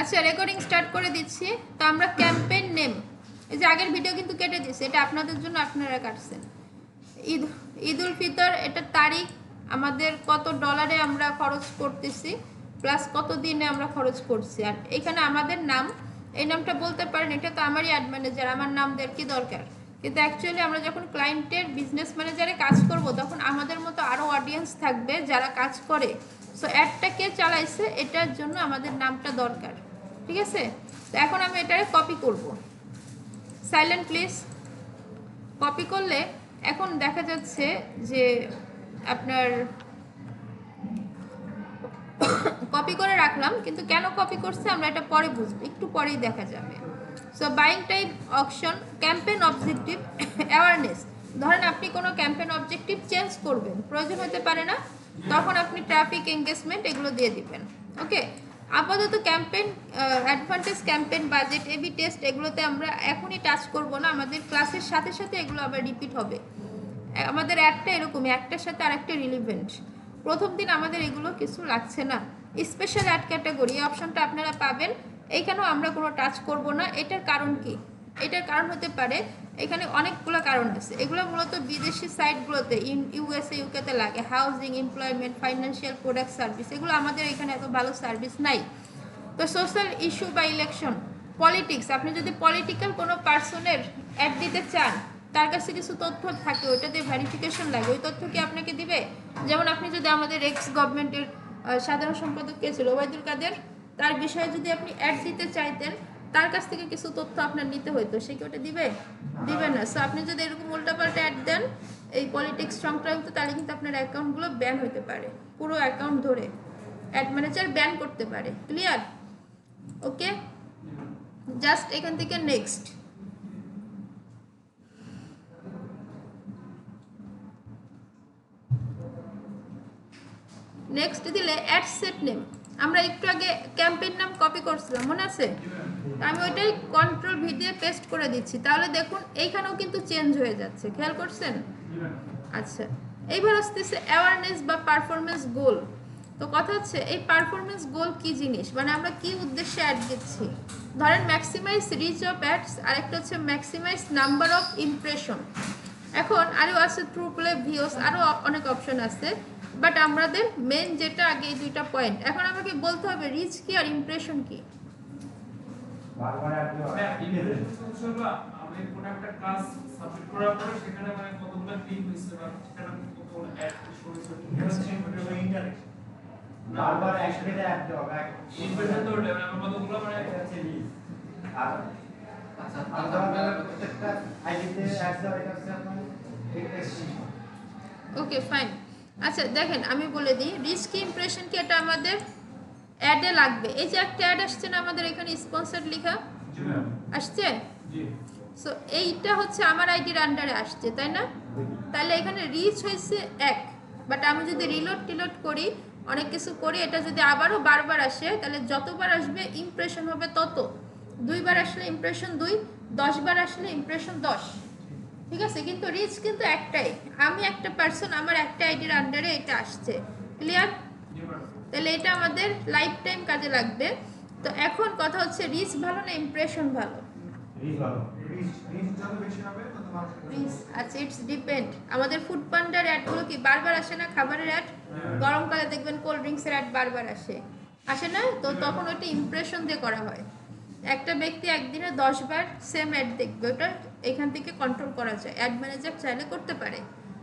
আচ্ছা recording start করে দিচ্ছি। তো আমরা ক্যাম্পেইন নেম, এই যে আগের ভিডিও কিন্তু কেটে দিচ্ছি, এটা আপনাদের জন্য, আপনারা কাটছেন। ঈদ উল ফিতর, এটা তারিখ, আমাদের কত ডলারে আমরা খরচ করতেছি, প্লাস কত দিনে আমরা খরচ করছি। আর এখানে আমাদের নাম, এই নামটা বলতে পারেন এটা তো আমারই অ্যাড ম্যানেজার, আমার নাম দেওয়ার কি দরকার। কিন্তু অ্যাকচুয়ালি আমরা যখন ক্লায়েন্টের বিজনেস ম্যানেজারে কাজ করব, তখন আমাদের মতো আরও অডিয়েন্স থাকবে যারা কাজ করে। সো অ্যাডটা কে চালাইছে এটার জন্য আমাদের নামটা দরকার, ঠিক আছে। তো এখন আমি এটারে কপি করব। Silent please. কপি করলে এখন দেখা যাচ্ছে যে আপনার কপি করে রাখলাম, কিন্তু কেন কপি করছে আমরা এটা পরে বুঝবো, একটু পরেই দেখা যাবে। So buying type option, campaign objective, awareness. ধরেন আপনি কোনো ক্যাম্পেইন অবজেক্টিভ চেঞ্জ করবেন, প্রয়োজন হতে পারে না, তখন আপনি ট্রাফিক এঙ্গেজমেন্ট এগুলো দিয়ে দিবেন। ওকে, আপাতত campaign advantage, campaign budget, A B test, এগুলোতে আমরা এখনই টাচ করব না, আমাদের ক্লাসের সাথে সাথে এগুলো আবার রিপিট হবে। আমাদের অ্যাডটা এরকমই, একটার সাথে আরেকটা রিলিভেন্ট। প্রথম দিন আমাদের এগুলো কিছু লাগছে না। স্পেশাল অ্যাড ক্যাটাগরি, এই অপশনটা আপনারা পাবেন, এইখানেও আমরা কোনো টাচ করব না। এটার কারণ কি? এটার কারণ হতে পারে, এখানে অনেকগুলো কারণ আছে। এগুলো মূলত বিদেশি সাইটগুলোতে, ইউএসএ ইউকেতে লাগে, housing, employment, financial product, service, এগুলো আমাদের এখানে এত ভালো সার্ভিস নাই। তো সোশ্যাল ইস্যু বা ইলেকশন, পলিটিক্স, আপনি যদি পলিটিক্যাল কোনো পার্সনের অ্যাড দিতে চান, তার কাছে কিছু তথ্য থাকে, ওইটা দিয়ে ভেরিফিকেশন লাগে, ওই তথ্য কি আপনাকে দিবে? যেমন আপনি যদি আমাদের এক্স গভর্নমেন্টের সাধারণ সম্পাদক কে ছিল ওবায়দুল কাদের, তার বিষয়ে যদি আপনি অ্যাড দিতে চাইতেন, তার কাছ থেকে কিছু তথ্য আপনার নিতে হইতো, সে কি ওটা দিবে? দিবে না। সো আপনি যদি এরকম উল্টাপাল্টা অ্যাড দেন এই পলিটিক্স সংক্রান্ত, তাহলে কিন্তু আপনার অ্যাকাউন্টগুলো ব্যান হতে পারে, পুরো অ্যাকাউন্ট ধরে অ্যাড ম্যানেজার ব্যান করতে পারে। ক্লিয়ার? ওকে, জাস্ট এখান থেকে নেক্সট। নেক্সট দিলে অ্যাড সেট নেম, আমরা একটু আগে ক্যাম্পেইন নাম কপি করছিলাম, মনে আছে? আমি ওইটাই কন্ট্রোল ভি দিয়ে পেস্ট করে দিচ্ছি, তাহলে দেখুন এইখানেও কিন্তু চেঞ্জ হয়ে যাচ্ছে, খেয়াল করছেন? আচ্ছা, এইবার আসতেছে অ্যাওয়ারনেস বা পারফরমেন্স গোল। তো কথা হচ্ছে এই পারফরমেন্স গোল কি জিনিস, মানে আমরা কি উদ্দেশ্যে অ্যাড দিচ্ছি। ধরেন ম্যাক্সিমাইজ রিচ অফ অ্যাডস, আরেকটা হচ্ছে ম্যাক্সিমাইজ নাম্বার অফ ইমপ্রেশন। এখন আরও আছে ট্রু প্লে, ভিউস, আরও অনেক অপশন আছে, বাট আমাদের মেন যেটা আগে এই দুইটা পয়েন্ট। এখন আমাকে বলতে হবে রিচ কি আর ইমপ্রেশন কি। আমি কোন একটা কাজ সাবমিট করার পরে সেখানে মানে কতগুলো ক্লিক হইছে বা সেখানে কতগুলো অ্যাড হইছে, এটা ইন্টারেক্ট বারবার একসাথে অ্যাড দেওয়া হবে, ইমপ্রেশন তো ওটা আমরা কতগুলো মানে আছে লিস্ট। আর আচ্ছা আমরা প্রত্যেকটা আইডিতে অ্যাড দেওয়া, এটা হচ্ছে আপনার এক্সটেনশন। Okay fine. আচ্ছা দেখেন আমি বলে দিই, রিচ কি ইমপ্রেশন কি, এটা আমাদের অ্যাডে লাগবে। এই যে একটা অ্যাড আসছে না আমাদের এখানে স্পন্সর্ড লেখা আসছে, সো এইটা হচ্ছে আমার আইডির আন্ডারে আসছে, তাই না? তাহলে এখানে রিচ হয়েছে 1, বাট আমি যদি রিলোড করি, অনেক কিছু করি, এটা যদি আবারও বারবার আসে, তাহলে যতবার আসবে ইমপ্রেশন হবে তত। 2 বার আসলে ইমপ্রেশন 2, 10 বার আসলে ইমপ্রেশন 10, ঠিক আছে? কিন্তু রিচ কিন্তু একটাই, আমি একটা পার্সন, আমার একটা আইডির আন্ডারে এটা আসছে। ক্লিয়ার? তাহলে এটা আমাদের লাইফ টাইম কাজে লাগবে। তো এখন কথা হচ্ছে রিচ ভালো না ইমপ্রেশন ভালো? রিচ ভালো। রিচ যত বেশি হবে তত মানুষ রিচ। আচ্ছা, ইটস ডিপেন্ড। আমাদের ফুড পান্ডার অ্যাডগুলো কি বারবার আসে না? খাবারের অ্যাড, গরমকালে দেখবেন কোল্ড ড্রিঙ্কসের অ্যাড বারবার আসে, আসে না? তো তখন ওইটা ইমপ্রেশন দিয়ে করা হয়। একটা ব্যক্তি একদিনে 10 বার সেম অ্যাড দেখবে, ওটা এখান থেকে কন্ট্রোল করা যায়, অ্যাড ম্যানেজার চাইলে করতে পারে,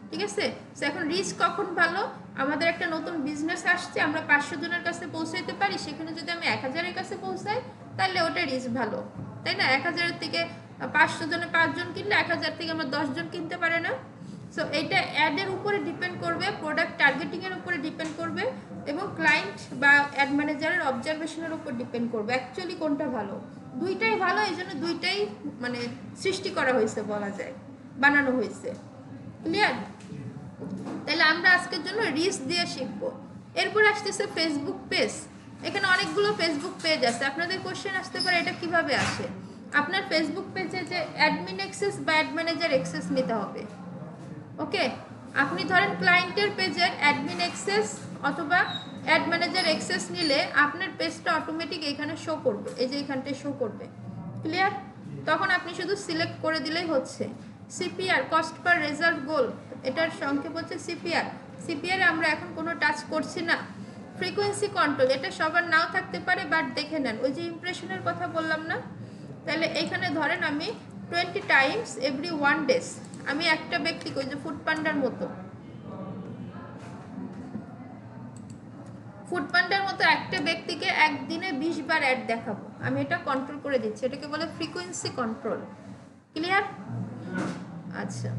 ঠিক আছে? সো এখন রিচ কখন ভালো? আমাদের একটা নতুন বিজনেস আসছে, আমরা 500 জনের কাছে পৌঁছাইতে পারি, সেখানে যদি আমি 1000-এর কাছে পৌঁছাই, তাহলে ওটা রিচ ভালো, তাই না? 1000-এর থেকে 500 জনে 5 জন কিনলে 1000 থেকে আমরা 10 জন কিনতে পারে না? সো এটা অ্যাডের উপরে ডিপেন্ড করবে, প্রোডাক্ট টার্গেটিংয়ের উপরে ডিপেন্ড করবে, এবং ক্লায়েন্ট বা অ্যাড ম্যানেজারের অবজারভেশনের উপর ডিপেন্ড করবে অ্যাকচুয়ালি কোনটা ভালো। দুইটাই ভালো, এই জন্য দুইটাই মানে সৃষ্টি করা হয়েছে, বলা যায় বানানো হয়েছে। ক্লিয়ার? তাহলে আমরা আজকের জন্য রিচ দিয়ে শিখবো। এরপর আসতেছে ফেসবুক পেজ। এখানে অনেকগুলো ফেসবুক পেজ আছে, আপনাদের কোশ্চেন আসতে পারে এটা কিভাবে আসে। আপনার ফেসবুক পেজে যে অ্যাডমিন অ্যাক্সেস বা অ্যাড ম্যানেজার অ্যাক্সেস নিতে হবে। ওকে, আপনি ধরেন ক্লায়েন্টের পেজের অ্যাডমিন অ্যাক্সেস অথবা অ্যাড ম্যানেজার অ্যাক্সেস নিলে আপনার পেজটা অটোমেটিক এখানে শো করবে, এই যে এখানটায় শো করবে। ক্লিয়ার? তখন আপনি শুধু সিলেক্ট করে দিলেই হচ্ছে। সিপিআর, কস্ট পার রেজাল্ট গোল, এটার সংক্ষেপ হচ্ছে সিপিআর। সিপিআর আমরা এখন কোনো টাচ করছি না। ফ্রিকোয়েন্সি কন্ট্রোল, এটা সবার নাও থাকতে পারে, বাট দেখে নেন ওই যে ইমপ্রেশনের কথা বললাম না, তাহলে এইখানে ধরেন আমি 20 টাইমস এভরি 1 ডেজ আমি একটা ব্যক্তিকে, ওই যে ফুড পান্ডার মতো একটা ব্যক্তিকে একদিনে 20 বার অ্যাড দেখাবো, আমি এটা কন্ট্রোল করে দিচ্ছি, এটাকে বলে ফ্রিকোয়েন্সি কন্ট্রোল। ক্লিয়ার? আচ্ছা,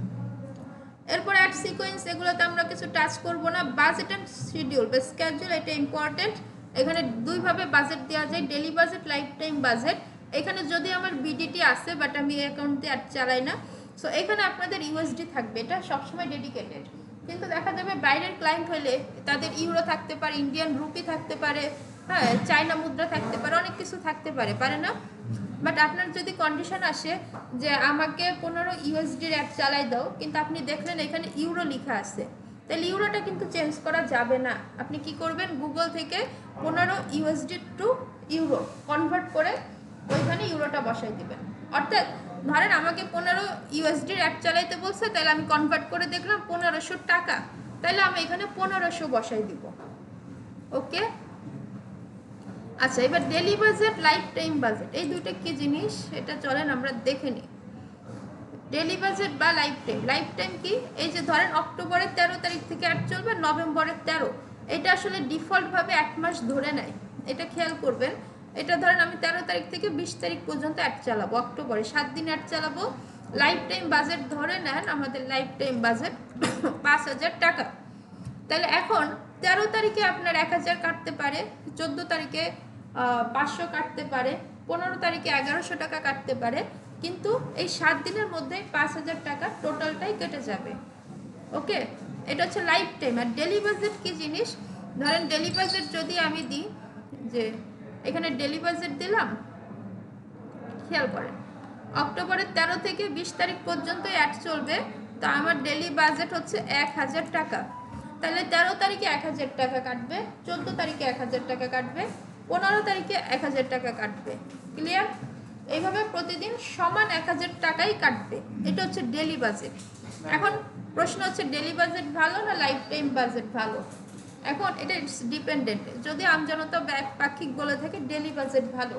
এরপর অ্যাড সিকোয়েন্স, এগুলোতে আমরা কিছু টাচ করব না। বাজেট অ্যান্ড শিডিউল বা স্কেডিউল, এটা ইম্পর্টেন্ট। এখানে দুইভাবে বাজেট দেওয়া যায়, daily budget, life time budget. এখানে যদি আমার বিডিটি আছে, বাট আমি অ্যাকাউন্ট দিয়ে অ্যাড চালাই না, সো এখানে আপনাদের ইউএসডি থাকবে, এটা সবসময় ডেডিকেটেড। কিন্তু দেখা যাবে বাইরের ক্লায়েন্ট হলে তাদের ইউরো থাকতে পারে, ইন্ডিয়ান রুপি থাকতে পারে, হ্যাঁ, চায়না মুদ্রা থাকতে পারে, অনেক কিছু থাকতে পারে, পারে না? বাট আপনার যদি কন্ডিশন আসে যে আমাকে 15 ইউএসডির অ্যাড চালাই দাও, কিন্তু আপনি দেখলেন এখানে ইউরো লেখা আছে, তাহলে ইউরোটা কিন্তু চেঞ্জ করা যাবে না। আপনি কি করবেন, গুগল থেকে 15 ইউএসডি টু ইউরো কনভার্ট করে ওইখানে ইউরোটা বসাই দিবেন। অর্থাৎ ধরেন আমাকে 15 ইউএসডির অ্যাড চালাইতে বলছে, তাহলে আমি কনভার্ট করে দেখলাম 1500 টাকা, তাহলে আমি এখানে 1500 বসাই দিব। ওকে? আচ্ছা, এবার daily budget, life time budget, এই দুইটা কি জিনিস এটা চলেন আমরা দেখে নিই। ডেলি বাজেট বা লাইফ টাইম, লাইফ টাইম কি, এই যে ধরেন অক্টোবরের 13 তারিখ থেকে অ্যাড চলবে নভেম্বরের 13, এটা আসলে ডিফল্টভাবে 1 মাস ধরে নেয়, এটা খেয়াল করবেন। এটা ধরেন আমি 13 তারিখ থেকে 20 তারিখ পর্যন্ত অ্যাড চালাবো, অক্টোবরে 7 দিন অ্যাড চালাবো। লাইফ টাইম বাজেট ধরে নেন, আমাদের লাইফ টাইম বাজেট 5000 টাকা। তাহলে এখন 13 তারিখে আপনার 1000 কাটতে পারে, 14 তারিখে 500 কাটতে পারে, 15 তারিখে 1100 টাকা কাটতে পারে, কিন্তু এই 7 দিনের মধ্যে 5000 টাকা টোটালটাই কেটে যাবে। ওকে? এটা হচ্ছে লাইফ টাইম। আর ডেলি বাজেট কি জিনিস, ধরেন ডেলি বাজেট যদি আমি দিই, যে এখানে ডেলি বাজেট দিলাম, খেয়াল করেন অক্টোবরের 13 থেকে 20 তারিখ পর্যন্ত অ্যাড চলবে, তো আমার ডেলি বাজেট হচ্ছে 1000 টাকা। তাহলে 13 তারিখে 1000 টাকা কাটবে, 14 তারিখে 1000 টাকা কাটবে, 15 তারিখে 1000 টাকা কাটবে। ক্লিয়ার? এইভাবে প্রতিদিন সমান 1000 টাকাই কাটবে, এটা হচ্ছে ডেলি বাজেট। এখন প্রশ্ন হচ্ছে ডেলি বাজেট ভালো না লাইফ টাইম বাজেট ভালো? এখন এটা ডিপেন্ডেন্ট, যদি আমজনতা পাক্ষিক বলে থাকে ডেলি বাজেট ভালো,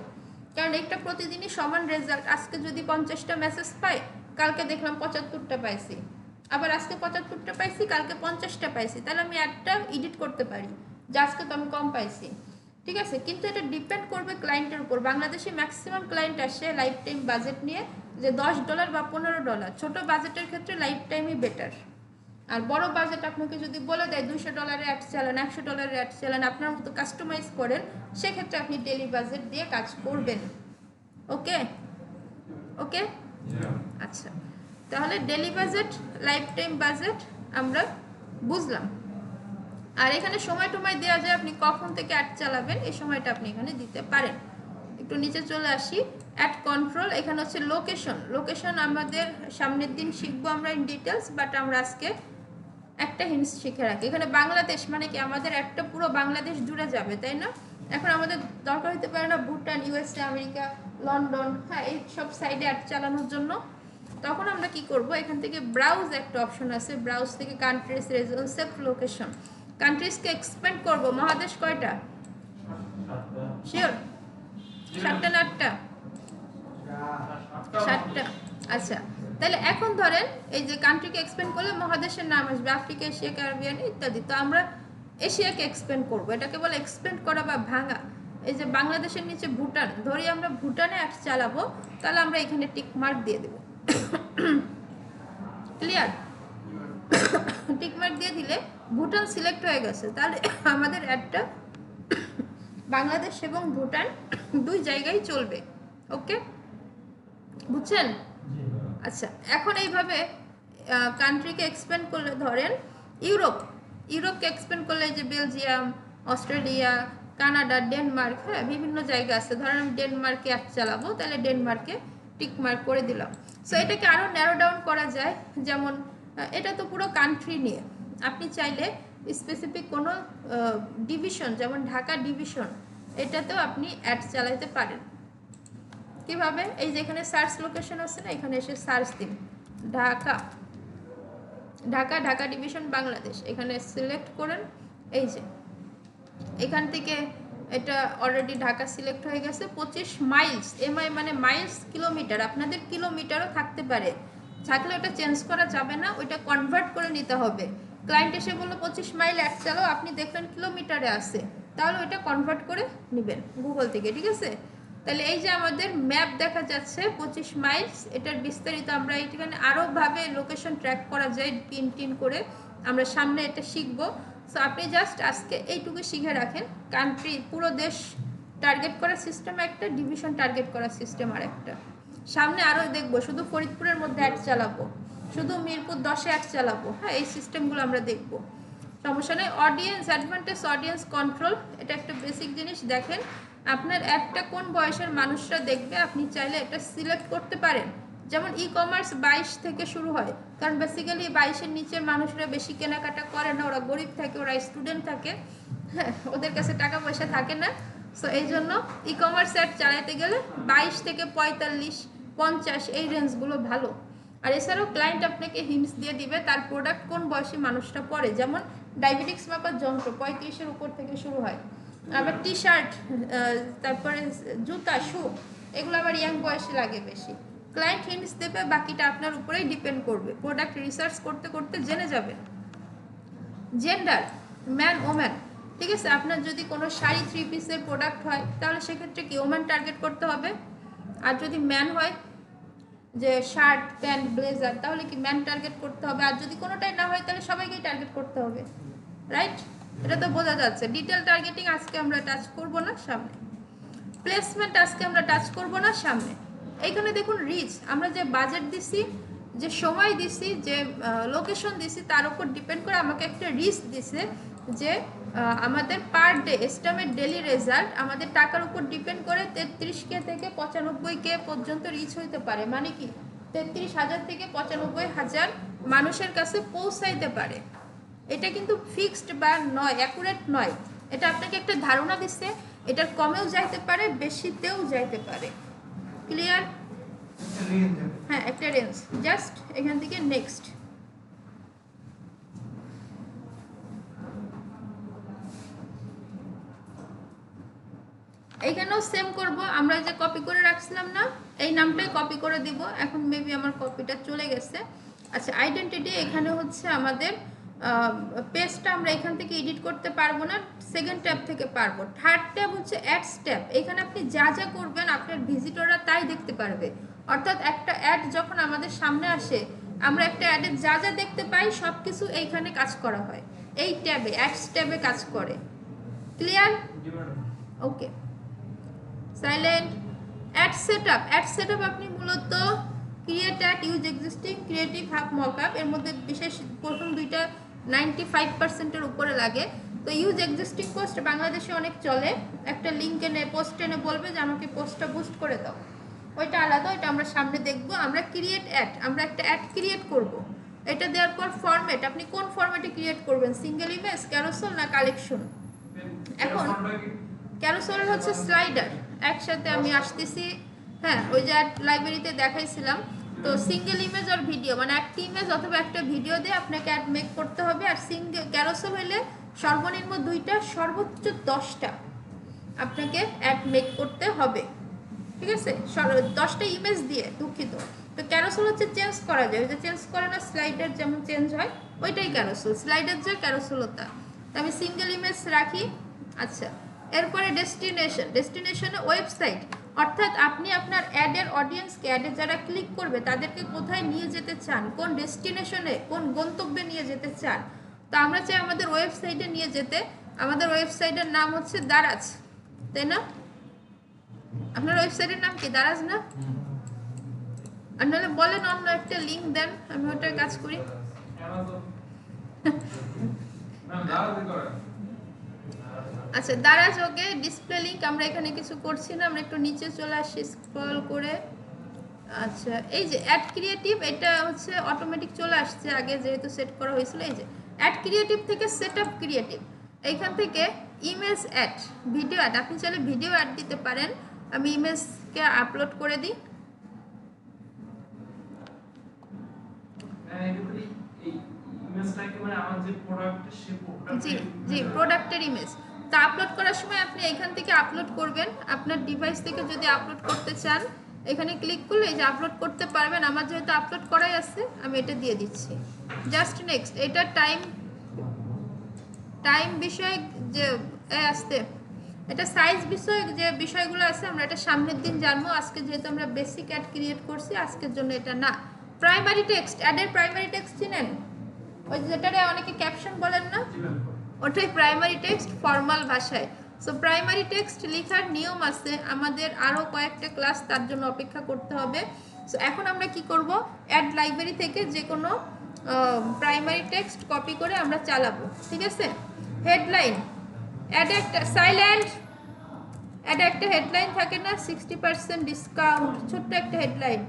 কারণ একটা প্রতিদিনই সমান রেজাল্ট। আজকে যদি 50টা মেসেজ পাই, কালকে দেখলাম 75টা পাইছি, আবার আজকে 75টা পাইছি, কালকে 50টা পাইছি, তাহলে আমি একটা এডিট করতে পারি যে আজকে তো আমি কম পাইছি, ঠিক আছে? কিন্তু এটা ডিপেন্ড করবে ক্লায়েন্টের উপর। বাংলাদেশে ম্যাক্সিমাম ক্লায়েন্ট আসে লাইফ টাইম বাজেট নিয়ে, যে $10 বা $15। ছোট বাজেটের ক্ষেত্রে লাইফ টাইমই বেটার। আর বড় বাজেট আপনাকে যদি বলে দেয় $200 অ্যাড চালান, $100 অ্যাড চালান, আপনার মতো কাস্টমাইজ করেন, সেক্ষেত্রে আপনি ডেলি বাজেট দিয়ে কাজ করবেন। ওকে? ওকে? আচ্ছা, তাহলে daily budget, life time budget আমরা বুঝলাম। আর এখানে সময় টময় দেওয়া যায়, আপনি কখন থেকে অ্যাড চালাবেন এই সময়টা আপনি এখানে দিতে পারেন। একটু নিচে চলে আসি, অ্যাড কন্ট্রোল, এখানে হচ্ছে লোকেশন। লোকেশন আমাদের সামনের দিন শিখবো আমরা ইন ডিটেলস, বাট আমরা আজকে একটা হিন্টস শিখে রাখি। এখানে বাংলাদেশ মানে কি, আমাদের একটা পুরো বাংলাদেশ জুড়ে যাবে, তাই না? এখন আমাদের দরকার হতে পারে না ভুটান, ইউএসএ, আমেরিকা, লন্ডন, হ্যাঁ, এই সব সাইডে অ্যাড চালানোর জন্য। তখন আমরা কি করব, এখান থেকে ব্রাউজ একটা অপশন আছে, ব্রাউজ থেকে কান্ট্রিজ, রিজন, সেভ লোকেশন, কান্ট্রিজকে এক্সপ্যান্ড করব। মহাদেশ কয়টা শিওর? 7টা না 8টা? 7টা। আচ্ছা, তাহলে এখন ধরেন এই যে কান্ট্রিকে এক্সপ্যান্ড করলে মহাদেশের নাম আসবে, আফ্রিকা, এশিয়া, ক্যারিবিয়ান ইত্যাদি। তো আমরা এশিয়াকে এক্সপ্যান্ড করব, এটাকে বলে এক্সপ্যান্ড করা বা ভাঙা। এই যে বাংলাদেশের নিচে ভুটান, ধরি আমরা ভুটানে অ্যাড চালাবো, তাহলে আমরা এখানে টিক মার্ক দিয়ে দেব। ক্লিয়ার? টিক মার্ক দিয়ে দিলে ভুটান সিলেক্ট হয়ে গেছে, তাহলে আমাদের অ্যাডটা বাংলাদেশ এবং ভুটান দুই জায়গায় চলবে। ওকে, বুঝছেন? আচ্ছা, এখন এইভাবে কান্ট্রিকে এক্সপ্যান্ড করলে, ধরেন ইউরোপকে এক্সপ্যান্ড করলে যে বেলজিয়াম, অস্ট্রেলিয়া, কানাডা, ডেনমার্ক, হ্যাঁ, বিভিন্ন জায়গা আছে। ধরেন আমি ডেনমার্কে অ্যাড চালাবো, তাহলে ডেনমার্কে টিক মার্ক করে দিলাম। সো এটাকে আরও ন্যারো ডাউন করা যায়, যেমন এটা তো পুরো কান্ট্রি নিয়ে, আপনি চাইলে স্পেসিফিক কোনো ডিভিশন, যেমন ঢাকা ডিভিশন, এটাতেও আপনি অ্যাড চালাতে পারেন। কিভাবে? এই যে এখানে সার্চ লোকেশন আছে না, এখানে এসে সার্চ দিন ঢাকা, ঢাকা, ঢাকা ডিভিশন বাংলাদেশ, এখানে সিলেক্ট করেন। এই যে এখান থেকে এটা অলরেডি ঢাকা সিলেক্ট হয়ে গেছে। 25 মাইলস, এমআই মানে মাইলস, কিলোমিটার, আপনাদের কিলোমিটারও থাকতে পারে, থাকলে ওটা চেঞ্জ করা যাবে না, ওইটা কনভার্ট করে নিতে হবে। ক্লায়েন্ট এসে বললো 25 মাইল অ্যাড চালাও, আপনি দেখলেন কিলোমিটারে আছে, তাহলে ওইটা কনভার্ট করে নেবেন গুগল থেকে, ঠিক আছে? তাহলে এই যে আমাদের ম্যাপ দেখা যাচ্ছে 25 মাইলস, এটার বিস্তারিত আমরা এইখানে আরোভাবে লোকেশন ট্র্যাক করা যায় পিন টিন করে, আমরা সামনে এটা শিখবো। সো আপনি জাস্ট আজকে এইটুকু শিখে রাখেন, কান্ট্রি পুরো দেশ টার্গেট করার সিস্টেম একটা, ডিভিশন টার্গেট করার সিস্টেম আর একটা। সামনে আরও দেখবো, শুধু ফরিদপুরের মধ্যে অ্যাড চালাবো, শুধু মিরপুর 10-এ অ্যাড চালাবো, হ্যাঁ এই সিস্টেমগুলো আমরা দেখবো, সমস্যা নেই। অডিয়েন্স অ্যাডভান্টেজ, অডিয়েন্স কন্ট্রোল, এটা একটা বেসিক জিনিস। দেখেন আপনার অ্যাডটা কোন বয়সের মানুষরা দেখবে, আপনি চাইলে এটা সিলেক্ট করতে পারেন। যেমন ই কমার্স 22 থেকে শুরু হয়, কারণ বেসিক্যালি 22-এর নিচের মানুষরা বেশি কেনাকাটা করে না, ওরা গরিব থাকে, ওরা স্টুডেন্ট থাকে, হ্যাঁ ওদের কাছে টাকা পয়সা থাকে না। সো এই জন্য ই কমার্স অ্যাড চালাতে গেলে 22 থেকে 45, 50 এই রেঞ্জগুলো ভালো। আর এছাড়াও ক্লায়েন্ট আপনাকে হিন্টস দিয়ে দিবে তার প্রোডাক্ট কোন বয়সী মানুষটা পরে, যেমন ডায়াবেটিক্স মাপার যন্ত্র 35-এর উপর থেকে শুরু হয়, আবার টি শার্ট, তারপরে জুতা, শু, এগুলো আবার ইয়াং বয়সে লাগে বেশি। ক্লায়েন্ট হিন্টস দেবে, বাকিটা আপনার উপরেই ডিপেন্ড করবে, প্রোডাক্ট রিসার্চ করতে করতে জেনে যাবে। জেন্ডার, ম্যান ওম্যান, ঠিক আছে? আপনার যদি কোনো শাড়ি 3 পিসের প্রোডাক্ট হয়, তাহলে সেক্ষেত্রে কি ওম্যান টার্গেট করতে হবে। আর যদি ম্যান হয়, যে শার্ট প্যান্ট ব্লেজার, তাহলে কি ম্যান টার্গেট করতে হবে। আর যদি কোনোটাই না হয়, তাহলে সবাইকেই টার্গেট করতে হবে, রাইট? এটা তো বোঝা যাচ্ছে। ডিটেল টার্গেটিং আজকে আমরা টাচ করব না, সামনে। প্লেসমেন্ট আজকে আমরা টাচ করব না, সামনে। এইখানে দেখুন রিচ, আমরা যে বাজেট দিছি, যে সময় দিছি, যে লোকেশন দিছি, তার উপর ডিপেন্ড করে আমাকে একটা রিচ দিছে, যে আমাদের per day estimate daily result আমাদের টাকার উপর ডিপেন্ড করে 33K থেকে 95K পর্যন্ত রিচ হইতে পারে। মানে কি 33,000 থেকে 95,000 মানুষের কাছে পৌঁছাইতে পারে। এটা কিন্তু ফিক্সড বা নয়, অ্যাকুরেট নয়, এটা আপনাকে একটা ধারণা দিচ্ছে, এটার কমেও যাইতে পারে, বেশিতেও যাইতে পারে। ক্লিয়ার? হ্যাঁ একটা রেঞ্জ। জাস্ট এখান থেকে নেক্সট। এইখানেও সেম করব, আমরা যে কপি করে রাখছিলাম না, এই নামটাই কপি করে দিব। এখন মেবি আমার কপিটা চলে গেছে। আচ্ছা আইডেন্টিটি, এখানে হচ্ছে আমাদের পেজটা আমরা এখান থেকে এডিট করতে পারবো না, সেকেন্ড ট্যাব থেকে পারবো। থার্ড ট্যাব হচ্ছে অ্যাডস ট্যাব, এখানে আপনি যা যা করবেন আপনার ভিজিটররা তাই দেখতে পারবে। অর্থাৎ একটা অ্যাড যখন আমাদের সামনে আসে, আমরা একটা অ্যাডে যা যা দেখতে পাই সব কিছু এইখানে কাজ করা হয়, এই ট্যাবে অ্যাডস ট্যাবে কাজ করে। Clear? Okay. Silent. Ad setup, ad setup আপনি মূলত create ad, use existing, creative, half mockup, এর মধ্যে বিশেষ প্রথম দুইটা 95%-এর উপরে লাগে। তো ইউজ এক্সিস্টিং পোস্ট বাংলাদেশে অনেক চলে, একটা লিঙ্ক এনে পোস্ট এনে বলবে যে আমাকে পোস্টটা বুস্ট করে দাও, ওইটা আলাদা, ওইটা আমরা সামনে দেখবো। আমরা ক্রিয়েট অ্যাড, আমরা একটা অ্যাড ক্রিয়েট করব, এটা দেওয়ার পর ফরম্যাট, আপনি কোন ফরম্যাটে ক্রিয়েট করবেন, সিঙ্গেল ইমেজ, ক্যারোসেল না কালেকশন। এখন ক্যারোসেল হচ্ছে স্লাইডার, একসাথে আমি আসতেছি, হ্যাঁ ওই যে লাইব্রেরিতে দেখাইছিলাম। তো সিঙ্গেল ইমেজ আর ভিডিও, মানে একটা ইমেজ অথবা একটা ভিডিও দিয়ে আপনাকে অ্যাড মেক করতে হবে। আর সিঙ্গেল ক্যারোসেল হলে সর্বনিম্ন 2টা, সর্বোচ্চ 10টা আপনাকে অ্যাড মেক করতে হবে, ঠিক আছে? 10টা ইমেজ দিয়ে, দুঃখিত। তো ক্যারোসেল হচ্ছে চেঞ্জ করা যায়, ওই যে চেঞ্জ করে না স্লাইডার যেমন চেঞ্জ হয়, ওইটাই ক্যারোসেল। স্লাইডার যে ক্যারোসেল তা, আমি সিঙ্গেল ইমেজ রাখি। আচ্ছা এরপরে ডেস্টিনেশন, ডেস্টিনেশনে ওয়েবসাইট, অর্থাৎ আপনি আপনার অ্যাডের অডিয়েন্সকে, অ্যাডে যারা ক্লিক করবে তাদেরকে কোথায় নিয়ে যেতে চান, কোন ডেস্টিনেশনে, কোন গন্তব্যে নিয়ে যেতে চান। তো আমরা চাই আমাদের ওয়েবসাইটে নিয়ে যেতে, আমাদের ওয়েবসাইটের নাম হচ্ছে দারাজ, তাই না? আপনার ওয়েবসাইটের নাম কি দারাজ না? আর নাহলে বলেন অন্য একটা লিঙ্ক দেন, আমি ওটার কাজ করি। আচ্ছা দারাজ, ওকে। ডিসপ্লে লিংক আমরা এখানে কিছু করছি না, আমরা একটু নিচে চলে আসি স্ক্রল করে। আচ্ছা এই যে অ্যাড ক্রিয়েটিভ, এটা হচ্ছে অটোমেটিক চলে আসছে, আগে যেহেতু সেট করা হয়েছিল। এই যে অ্যাড ক্রিয়েটিভ থেকে সেটআপ ক্রিয়েটিভ, এইখান থেকে ইমেজ অ্যাড, ভিডিও অ্যাড, আপনি চাইলে ভিডিও অ্যাড দিতে পারেন। আমি ইমেজকে আপলোড করে দিই। জি জি, প্রোডাক্টের ইমেজ। তা আপলোড করার সময় আপনি এখান থেকে আপলোড করবেন, আপনার ডিভাইস থেকে যদি আপলোড করতে চান এখানে ক্লিক করলে এই যে আপলোড করতে পারবেন। আমার যেহেতু আপলোড করাই আছে আমি এটা দিয়ে দিচ্ছি। Just next. এটা টাইম বিষয়ে যে আসতে, এটা সাইজ বিষয়ে যে বিষয়গুলো আছে আমরা এটা সামনের দিন জানবো। আজকে যেহেতু আমরা বেসিক অ্যাড ক্রিয়েট করছি আজকের জন্য এটা না। প্রাইমারি টেক্সট, অ্যাডের প্রাইমারি টেক্সট চিনেন, ওই যেটারে অনেকে ক্যাপশন বলেন না, ওটাই প্রাইমারি টেক্সট ফর্মাল ভাষায়। সো প্রাইমারি টেক্সট লেখার নিয়ম আছে, আমাদের আরও কয়েকটা ক্লাস তার জন্য অপেক্ষা করতে হবে। সো এখন আমরা কি করব, অ্যাড লাইব্রেরি থেকে যে কোনো প্রাইমারি টেক্সট কপি করে আমরা চালাবো, ঠিক আছে। হেডলাইন, অ্যাডে একটা সাইলেন্ট, অ্যাডে একটা হেডলাইন থাকে না, 60% ডিসকাউন্ট, ছোট্ট একটা হেডলাইন,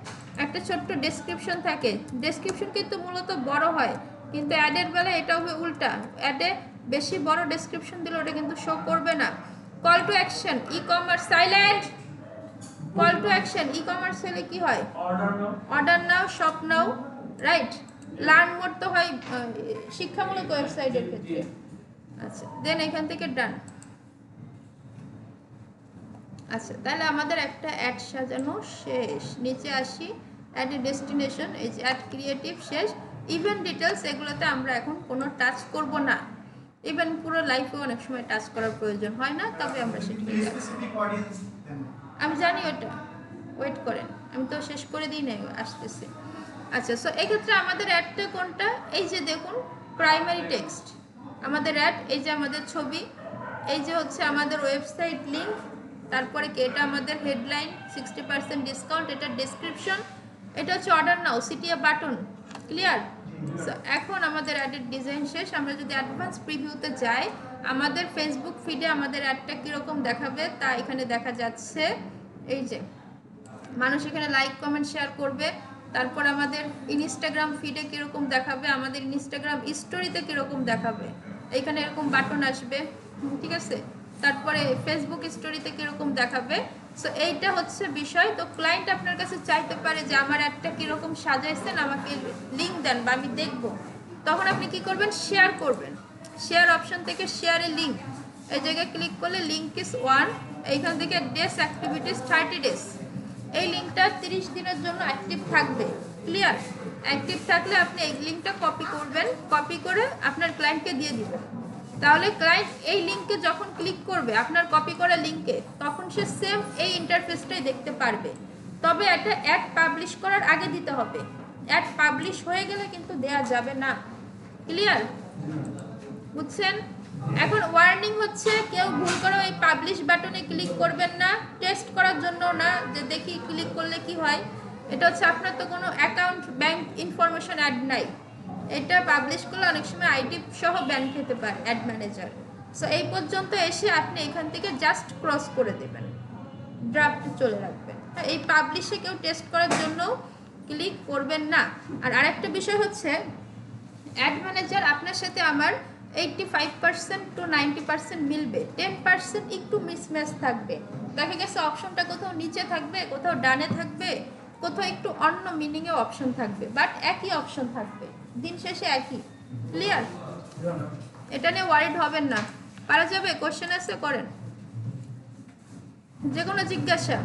একটা ছোট্ট ডেসক্রিপশন থাকে। ডেসক্রিপশন কিন্তু মূলত বড় হয়, কিন্তু অ্যাডের বেলায় এটা হবে উল্টা। অ্যাডে বেশি বড় ডেসক্রিপশন দিলে ওটা কিন্তু শো করবে না। Call to action, e commerce, silent. Call to action e commerce হলে কি হয়, অর্ডার নাও, শপ নাও, রাইট। লার্ন মোড তো হয় শিক্ষামূলক ওয়েবসাইটের ক্ষেত্রে। আচ্ছা, দেন এখান থেকে ডান। আচ্ছা, তাহলে আমাদের একটা অ্যাড সাজানো শেষ। নিচে আসি, অ্যাড ডেস্টিনেশন, এই যে অ্যাড ক্রিয়েটিভ শেষ। ইভেন্ট ডিটেলস এগুলোতে আমরা এখন কোনো টাচ করব না। ইভেন পুরো লাইফে অনেক সময় টাচ করার প্রয়োজন হয় না, তবে আমরা সেটাকে আমি জানি ওটা, ওয়েট করেন, আমি তো শেষ করে দিই নাই, আসতেছি। আচ্ছা, সো এক্ষেত্রে আমাদের অ্যাডটা কোনটা, এই যে দেখুন প্রাইমারি টেক্সট আমাদের অ্যাড, এই যে আমাদের ছবি, এই যে হচ্ছে আমাদের ওয়েবসাইট লিঙ্ক, তারপরে কি এটা আমাদের হেডলাইন 60% ডিসকাউন্ট, এটা ডেসক্রিপশন, এটা হচ্ছে order now, CTA button. Clear? So এখন আমাদের অ্যাডের ডিজাইন শেষ। আমরা যদি অ্যাডভান্স প্রিভিউতে যাই, আমাদের ফেসবুক ফিডে আমাদের অ্যাডটা কীরকম দেখাবে তা এখানে দেখা যাচ্ছে। এই যে মানুষ এখানে লাইক কমেন্ট শেয়ার করবে। তারপর আমাদের ইনস্টাগ্রাম ফিডে কীরকম দেখাবে, আমাদের ইনস্টাগ্রাম স্টোরিতে কীরকম দেখাবে, এইখানে এরকম বাটন আসবে, ঠিক আছে। তারপরে ফেসবুক স্টোরিতে কীরকম দেখাবে। সো এইটা হচ্ছে বিষয়। তো ক্লায়েন্ট আপনার কাছে চাইতে পারে যে আমার অ্যাডটা কীরকম সাজাইছেন, আমাকে লিঙ্ক দেন বা আমি দেখব। তখন আপনি কি করবেন, শেয়ার করবেন। শেয়ার অপশন থেকে শেয়ারে লিঙ্ক, এই জায়গায় ক্লিক করলে লিঙ্ক ইজ 1, এইখান থেকে ডেস অ্যাক্টিভিটিস 30 ডেজ, এই লিঙ্কটা 30 দিনের জন্য অ্যাক্টিভ থাকবে। ক্লিয়ার? অ্যাক্টিভ থাকলে আপনি এই লিঙ্কটা কপি করবেন, কপি করে আপনার ক্লায়েন্টকে দিয়ে দিবেন। তাহলে ক্লায়েন্ট এই লিঙ্কে যখন ক্লিক করবে আপনার কপি করা লিঙ্কে, তখন সে সেম এই ইন্টারফেসটাই দেখতে পারবে। তবে একটা অ্যাড পাবলিশ করার আগে দিতে হবে, অ্যাড পাবলিশ হয়ে গেলে কিন্তু দেয়া যাবে না। ক্লিয়ার? বুঝছেন? এখন ওয়ার্নিং হচ্ছে, কেউ ভুল করে এই পাবলিশ বাটনে ক্লিক করবেন না, টেস্ট করার জন্য না যে দেখি ক্লিক করলে কি হয়। এটা হচ্ছে আপনার তো কোনো অ্যাকাউন্ট ব্যাংক ইনফরমেশন অ্যাড নাই, এটা পাবলিশ করলে অনেক সময় আইডি সহ ব্যান খেতে পারে অ্যাড ম্যানেজার। সো এই পর্যন্ত এসে আপনি এখান থেকে জাস্ট ক্রস করে দেবেন, ড্রাফট চলে রাখবেন। এই পাবলিশে কেউ টেস্ট করার জন্য ক্লিক করবেন না। আর আরেকটা বিষয় হচ্ছে, অ্যাড ম্যানেজার আপনার সাথে আমার 85% টু 90% মিলবে, 10% একটু মিসম্যাচ থাকবে। দেখা গেছে অপশনটা কোথাও নিচে থাকবে, কোথাও ডানে থাকবে, কোথাও একটু অন্য মিনিংয়ে অপশন থাকবে, বাট একই অপশন থাকবে, দিন শেষে একই। ক্লিয়ার? এটা নিয়ে ওয়ারিড হবেন না। পারা যাবে? কোশ্চেন আছে করেন, যে কোনো জিজ্ঞাসা।